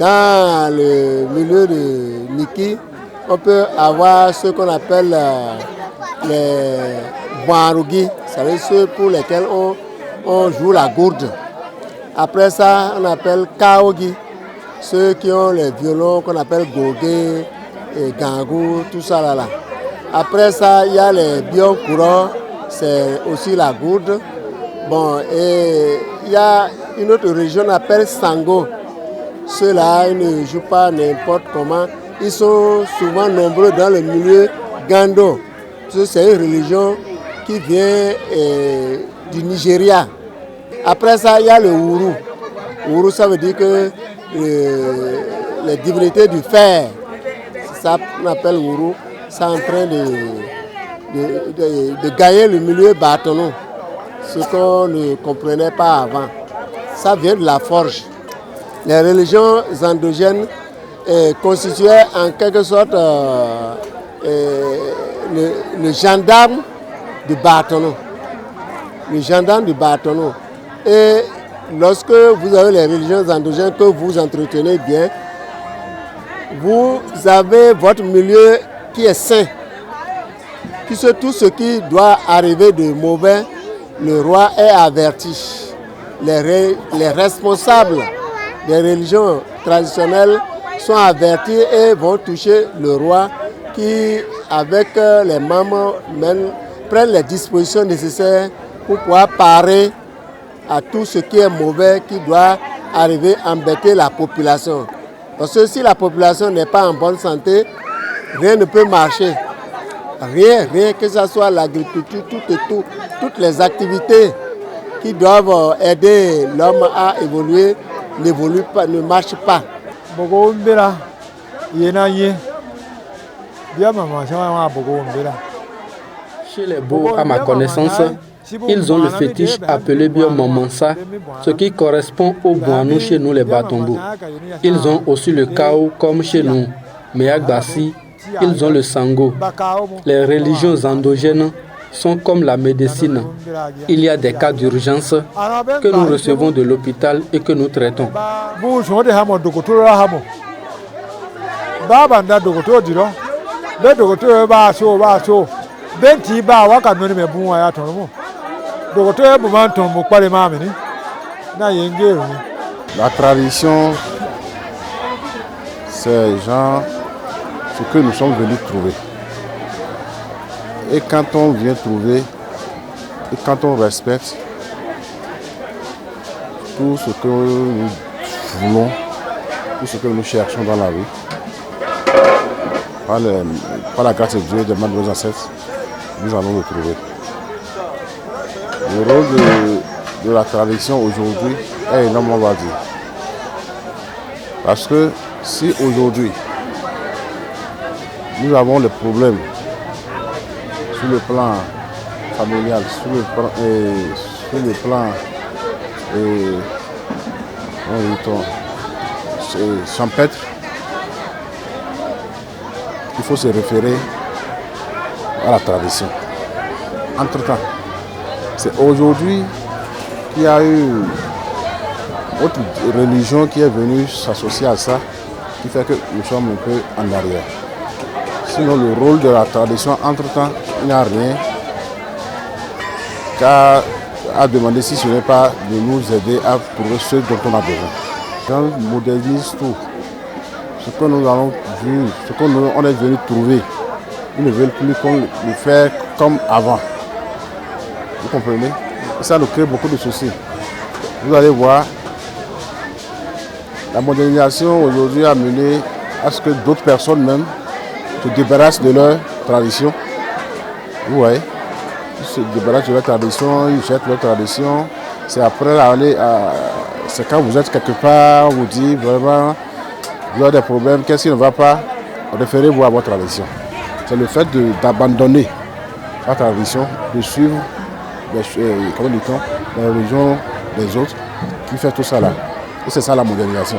Dans le milieu de Niki, on peut avoir ce qu'on appelle les Boarugi, c'est-à-dire ceux pour lesquels on joue la gourde. Après ça, on appelle Kaogi, ceux qui ont les violons qu'on appelle Gogé, et Gangou, tout ça là. Après ça, il y a les Bion-Courants, c'est aussi la gourde. Bon, et il y a une autre région qu'on appelle Sango. Ceux-là, ils ne jouent pas n'importe comment. Ils sont souvent nombreux dans le milieu Gando. C'est une religion qui vient du Nigeria. Après ça, il y a le Ourou. Ourou, ça veut dire que les divinités du fer, c'est ça qu'on appelle Ourou, c'est en train de gagner le milieu Batonou, ce qu'on ne comprenait pas avant. Ça vient de la forge. Les religions endogènes constituaient en quelque sorte le gendarme du Batonou. Le gendarme du Batonou. Et lorsque vous avez les religions endogènes que vous entretenez bien, vous avez votre milieu qui est sain. Puisque tout ce qui doit arriver de mauvais, le roi est averti. Les responsables des religions traditionnelles sont avertis et vont toucher le roi qui, avec les membres, prennent les dispositions nécessaires pour pouvoir parer à tout ce qui est mauvais, qui doit arriver à embêter la population. Parce que si la population n'est pas en bonne santé, rien ne peut marcher. Rien, que ce soit l'agriculture, toutes les activités qui doivent aider l'homme à évoluer n'évoluent pas, ne marchent pas. Chez les Beaux, à ma connaissance, ils ont le fétiche appelé Biomamansa, ce qui correspond au Boanou chez nous les Batombo. Ils ont aussi le Kao comme chez nous, mais à Gbassi, ils ont le Sango. Les religions endogènes sont comme la médecine. Il y a des cas d'urgence que nous recevons de l'hôpital et que nous traitons. La tradition, c'est genre ce que nous sommes venus trouver. Et quand on vient trouver, et quand on respecte tout ce que nous voulons, tout ce que nous cherchons dans la vie, par la grâce de Dieu, de nos ancêtres, nous allons le trouver. Le rôle de la tradition aujourd'hui est énormément valable. Parce que si aujourd'hui, nous avons le problème sur le plan familial, sur le plan champêtre, il faut se référer à la tradition. Entre-temps, c'est aujourd'hui qu'il y a eu autre religion qui est venue s'associer à ça, qui fait que nous sommes un peu en arrière. Sinon, le rôle de la tradition, entre-temps, il n'y a rien qu'à demander si ce n'est pas de nous aider à trouver ce dont on a besoin. Quand on modernise tout, ce que nous avons vu, ce qu'on est venu trouver, ils ne veulent plus le faire comme avant. Vous comprenez? Et ça nous crée beaucoup de soucis. Vous allez voir, la modernisation aujourd'hui a mené à ce que d'autres personnes même se débarrassent de leur tradition. Vous voyez, ils se débarrassent de leur tradition, ils jettent leur tradition. C'est après c'est quand vous êtes quelque part, on vous dit vraiment, vous avez des problèmes, qu'est-ce qui ne va pas, référez-vous à votre tradition. C'est le fait d'abandonner la tradition, de suivre les religions des autres qui fait tout ça là. Et c'est ça la modernisation.